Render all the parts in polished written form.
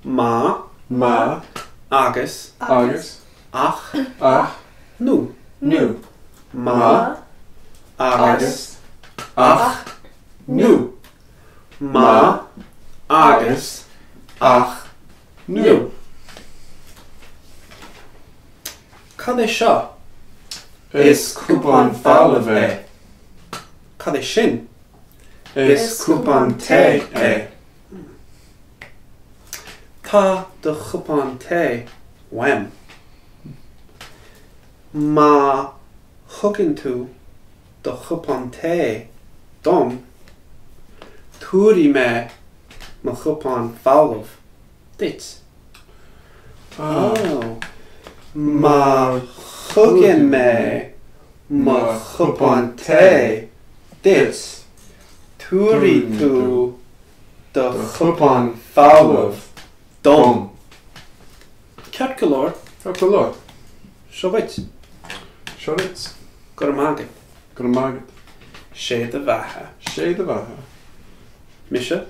Ma. Ma. Agus. Agus. Ach. Ach. Nu. Nu. Ma. Agus. Ach. Nu. Ma. Agus. Ach. Nu. Cad é seo? Is cúpán fáilimh é. Cad é sin? Is cúpán té é. Tá do chupán té wem. Má thugann tú do chupán té dom, túirí me mo chupán fáilimh dit. Oh. Má thugann me mo chupán té dit, túirí tú do chupán fáilimh dom. Ceart go leor, Tá go leor. seo bit, Seo it. gur mágad, Gur mágad. sé de bheithe. Sé de bheithe. Mise,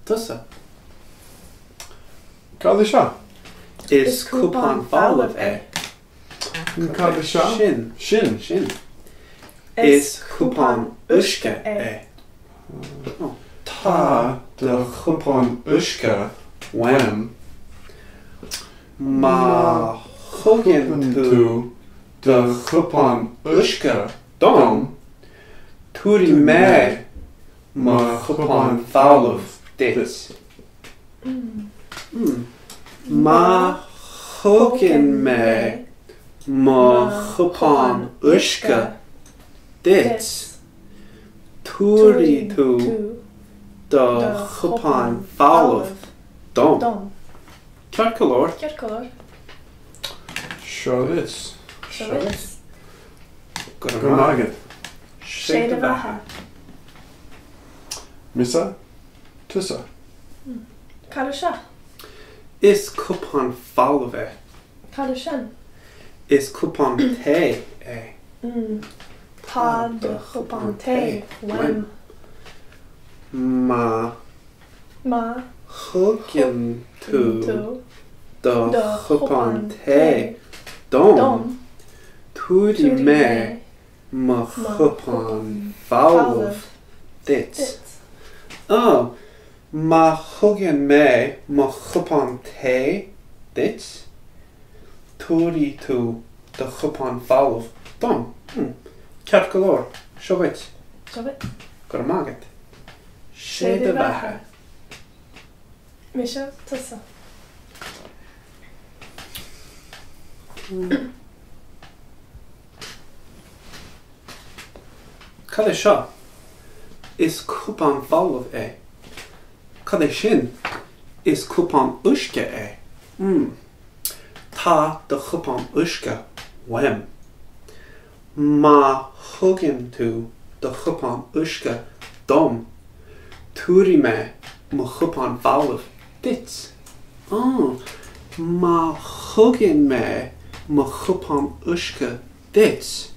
tusa. Cad é seo? Is cúpán fáilimh é. Cad é seo? Sin. Sin. Sin. Is cúpán uisce é. Tá do chupán uisce Wem. Má thugann tú do chupán uisce dom, túirí me mo chupán fáilimh dit. Má thugann me mo chupán uisce dit, túirí tú do chupán fáilimh dom. Ceart go leor, Ceart go leor. Seo it. Seo it. Gur mágad. sé de bheithe. Misa? Tusa? Cad é seo? Is cúpán fáilimh é. Cad é sin? Is cúpán té é. Tá do chupán té wem. Má Má thugann tú tú do do chupán chupán té té dom, dom, túirí me mo chupán fáilimh dit. dit. Oh, má thugann me mo chupán té dit, túirí tú do chupán fáilimh dom. Ceart go leor, seo bit, Seo it. gur mágad. Sé de bheithe. Mise, tusa. Cad é seo? Is cúpán fáilimh é. Cad é sin? Is cúpán uisce é. Tá do chupán uisce wem. Má thugann tú do chupán uisce dom, túirí me mo chupán fáilimh dit. Má thugann me mo chupán uisce dit,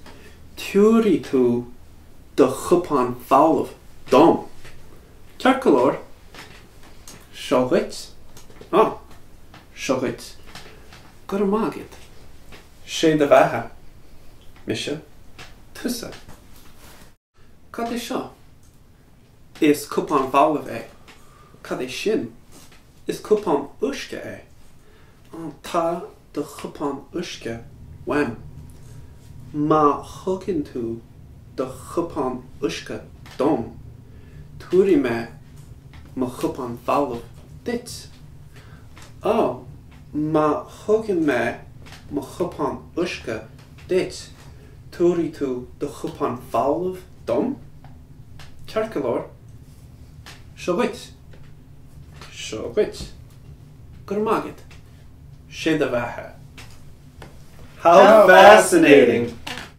túirí tú do chupán fáilimh dom. Ceart go leor, seo it. Seo it. Gur mágad. Sé de bheithe. Mise, tusa. Cad é seo? Is cúpán fáilimh é. Cad é sin? Is cúpán uisce é. Tá do chupán uisce wem. Má thugann tú do chupán uisce dom, túirí me mo chupán fáilimh dit. Má thugann me mo chupán uisce dit, túirí tú do chupán fáilimh dom. Ceart go leor, seo it. Seo it. Gur mágad. Sé de bheithe. How fascinating!